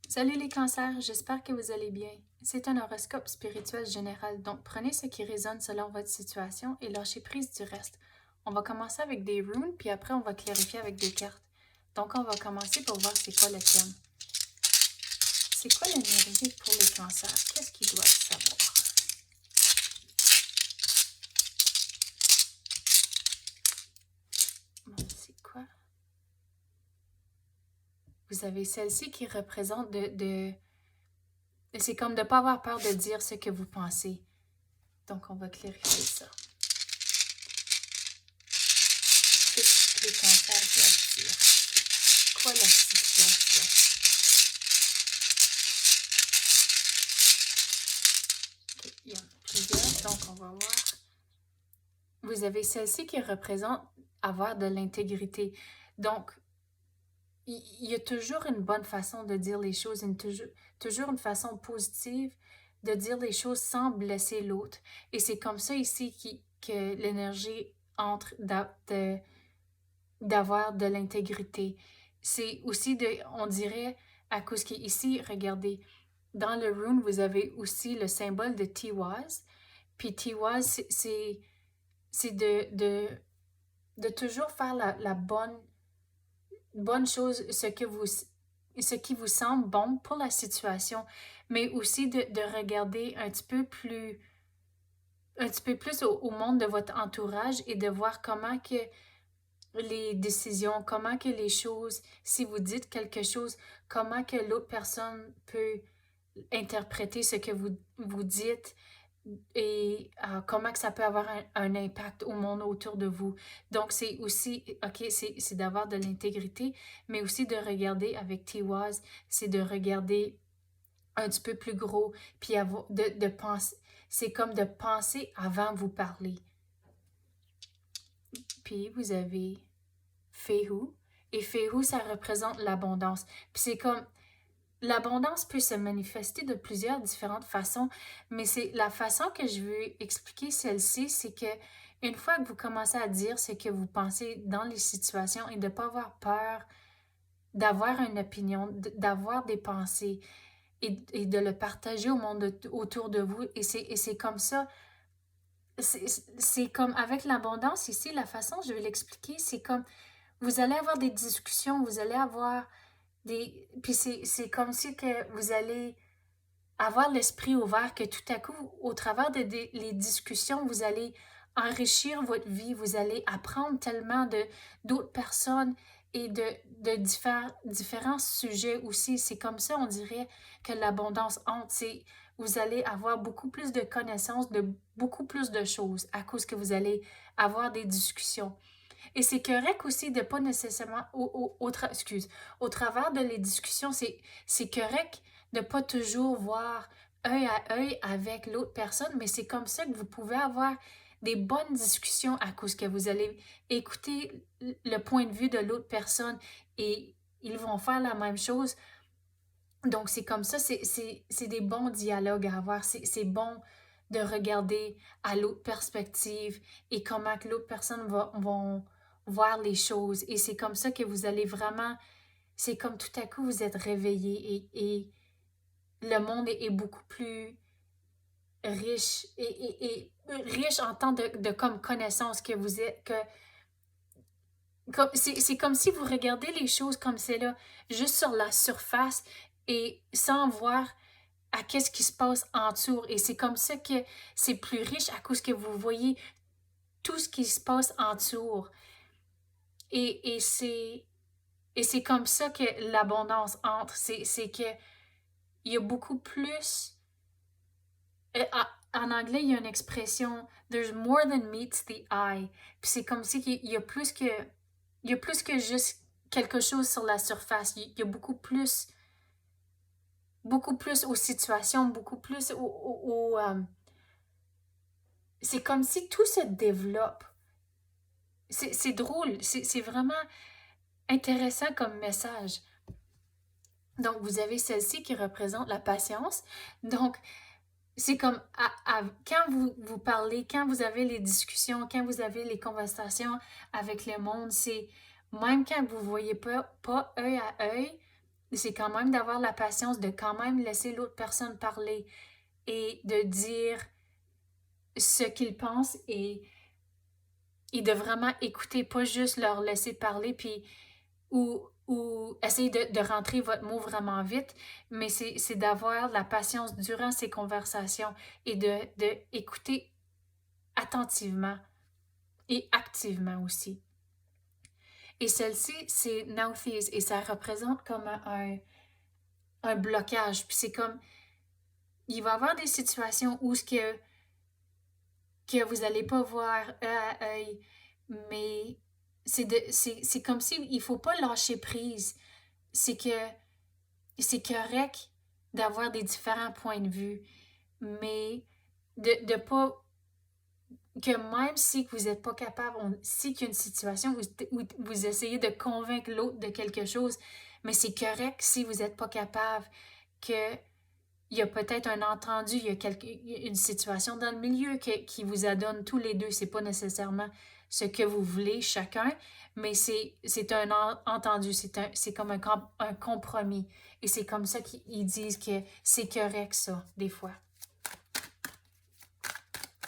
Salut les cancers, j'espère que vous allez bien. C'est un horoscope spirituel général, donc prenez ce qui résonne selon votre situation et lâchez prise du reste. On va commencer avec des runes, puis après on va clarifier avec des cartes. Donc on va commencer pour voir c'est quoi le thème. C'est quoi l'énergie pour les cancers? Qu'est-ce qu'ils doivent savoir? Bon, c'est quoi? Vous avez celle-ci qui représente c'est comme de ne pas avoir peur de dire ce que vous pensez. Donc on va clarifier ça. Qu'est-ce que les cancers doivent dire? Quoi la situation? Okay, il y en a plusieurs, donc on va voir. Vous avez celle-ci qui représente avoir de l'intégrité. Donc, il y a toujours une bonne façon de dire les choses, toujours une façon positive de dire les choses sans blesser l'autre. Et c'est comme ça ici que l'énergie entre d'avoir de l'intégrité. C'est aussi on dirait, à cause qu'ici, regardez, dans le rune, vous avez aussi le symbole de Tiwaz. Puis Tiwaz, c'est de toujours faire la bonne chose, ce qui vous semble bon pour la situation, mais aussi de regarder un petit peu plus au monde de votre entourage et de voir comment que les décisions, comment que les choses, si vous dites quelque chose, comment que l'autre personne peut interpréter ce que vous dites et comment que ça peut avoir un impact au monde autour de vous. Donc, c'est aussi, OK, c'est d'avoir de l'intégrité, mais aussi de regarder avec Tiwaz, c'est de regarder un petit peu plus gros, puis de penser, c'est comme de penser avant vous parler. Puis, vous avez Fehu. Et Fehu, ça représente l'abondance. Puis c'est comme, l'abondance peut se manifester de plusieurs différentes façons, mais c'est la façon que je veux expliquer celle-ci, c'est que une fois que vous commencez à dire ce que vous pensez dans les situations et de ne pas avoir peur d'avoir une opinion, d'avoir des pensées et de le partager au monde autour de vous, et c'est comme ça, c'est comme avec l'abondance ici, la façon je vais l'expliquer, c'est comme vous allez avoir des discussions, vous allez avoir puis c'est comme si que vous allez avoir l'esprit ouvert, que tout à coup, au travers les discussions, vous allez enrichir votre vie, vous allez apprendre tellement d'autres personnes et de différents sujets aussi. C'est comme ça, on dirait, que l'abondance entre. Vous allez avoir beaucoup plus de connaissances de beaucoup plus de choses à cause que vous allez avoir des discussions. Et c'est correct aussi de pas nécessairement, au travers de les discussions, c'est correct de pas toujours voir œil à œil avec l'autre personne, mais c'est comme ça que vous pouvez avoir des bonnes discussions à cause que vous allez écouter le point de vue de l'autre personne et ils vont faire la même chose. Donc, c'est comme ça, c'est des bons dialogues à avoir. C'est bon de regarder à l'autre perspective et comment que l'autre personne vont voir les choses. Et c'est comme ça que vous allez vraiment, c'est comme tout à coup vous êtes réveillé et le monde est beaucoup plus riche et riche en tant de comme connaissances que vous êtes, c'est comme si vous regardez les choses comme c'est là, juste sur la surface et sans voir à qu'est-ce qui se passe en dessous. Et c'est comme ça que c'est plus riche à cause que vous voyez tout ce qui se passe en dessous. Et, et c'est et c'est comme ça que l'abondance entre. C'est que il y a beaucoup plus. En anglais, il y a une expression There's more than meets the eye. Puis c'est comme si il y a plus que. Il y a plus que juste quelque chose sur la surface. Il y a beaucoup plus aux situations, beaucoup plus c'est comme si tout se développe. C'est drôle, c'est vraiment intéressant comme message. Donc, vous avez celle-ci qui représente la patience. Donc, c'est comme quand vous parlez, quand vous avez les discussions, quand vous avez les conversations avec le monde, c'est même quand vous ne voyez pas œil à œil, c'est quand même d'avoir la patience de quand même laisser l'autre personne parler et de dire ce qu'ils pensent et de vraiment écouter, pas juste leur laisser parler puis ou essayer de rentrer votre mot vraiment vite, mais c'est d'avoir la patience durant ces conversations et de écouter attentivement et activement aussi. Et celle-ci, c'est Nauthiz et ça représente comme un blocage. Puis c'est comme, il va y avoir des situations où ce que vous n'allez pas voir œil à œil, mais c'est comme si il ne faut pas lâcher prise. C'est que c'est correct d'avoir des différents points de vue, mais de pas que même si vous n'êtes pas capable, si qu'il y a une situation où vous essayez de convaincre l'autre de quelque chose, mais c'est correct si vous n'êtes pas capable, que il y a peut-être un entendu, il y a une situation dans le milieu qui vous adonne tous les deux. C'est pas nécessairement ce que vous voulez chacun, mais c'est un entendu, c'est comme un compromis. Et c'est comme ça qu'ils disent que c'est correct ça, des fois.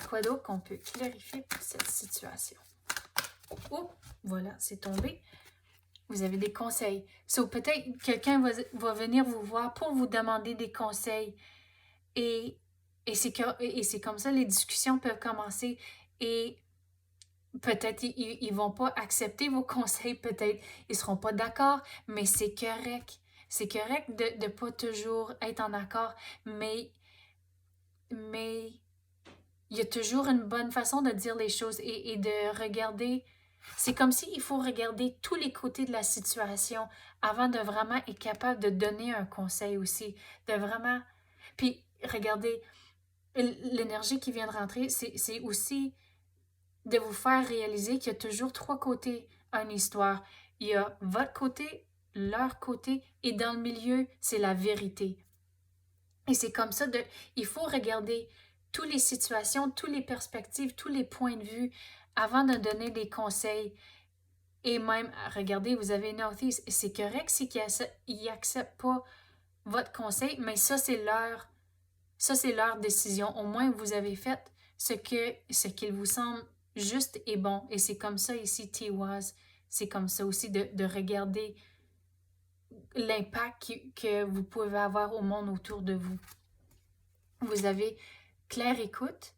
Quoi d'autre qu'on peut clarifier pour cette situation? Oh, voilà, c'est tombé. Vous avez des conseils. So, peut-être quelqu'un va venir vous voir pour vous demander des conseils. Et c'est comme ça les discussions peuvent commencer. Et peut-être ils vont pas accepter vos conseils, peut-être ils seront pas d'accord, mais c'est correct. C'est correct de ne pas toujours être en accord, mais il y a toujours une bonne façon de dire les choses et de regarder. C'est comme s'il faut regarder tous les côtés de la situation avant de vraiment être capable de donner un conseil aussi. De vraiment. Puis, regardez, l'énergie qui vient de rentrer, c'est aussi de vous faire réaliser qu'il y a toujours trois côtés à une histoire. Il y a votre côté, leur côté, et dans le milieu, c'est la vérité. Et c'est comme ça, il faut regarder toutes les situations, toutes les perspectives, tous les points de vue avant de donner des conseils. Et même, regardez, vous avez Northeast, c'est correct si qu'ils n'acceptent pas votre conseil, mais ça, c'est leur décision. Au moins, vous avez fait ce qu'il vous semble juste et bon. Et c'est comme ça ici, Tiwaz. C'est comme ça aussi de regarder l'impact que vous pouvez avoir au monde autour de vous. Vous avez claire écoute.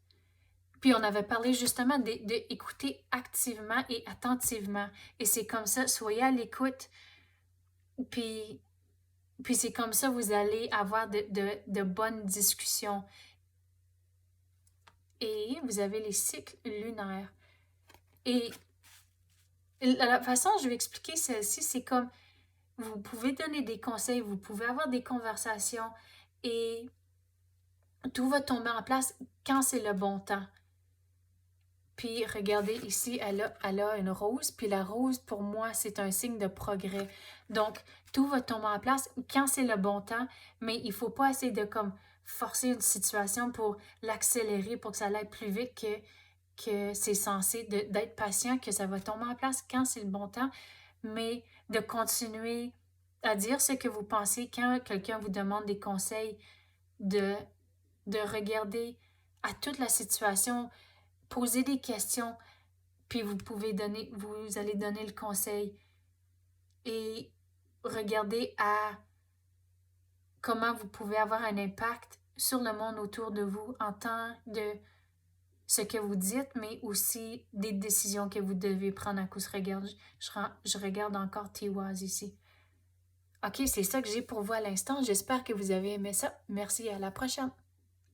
Puis on avait parlé justement d'écouter activement et attentivement. Et c'est comme ça, soyez à l'écoute. Puis c'est comme ça, vous allez avoir de bonnes discussions. Et vous avez les cycles lunaires. Et la façon dont je vais expliquer celle-ci, c'est comme vous pouvez donner des conseils, vous pouvez avoir des conversations et tout va tomber en place quand c'est le bon temps. Puis regardez ici, elle a une rose, puis la rose pour moi c'est un signe de progrès. Donc tout va tomber en place quand c'est le bon temps, mais il ne faut pas essayer de comme forcer une situation pour l'accélérer, pour que ça aille plus vite que c'est censé, d'être patient, que ça va tomber en place quand c'est le bon temps, mais de continuer à dire ce que vous pensez quand quelqu'un vous demande des conseils, de regarder à toute la situation, poser des questions, puis vous allez donner le conseil et regarder à comment vous pouvez avoir un impact sur le monde autour de vous en tant de ce que vous dites, mais aussi des décisions que vous devez prendre à cause. Je regarde encore Tiwaz ici. OK, c'est ça que j'ai pour vous à l'instant. J'espère que vous avez aimé ça. Merci, à la prochaine.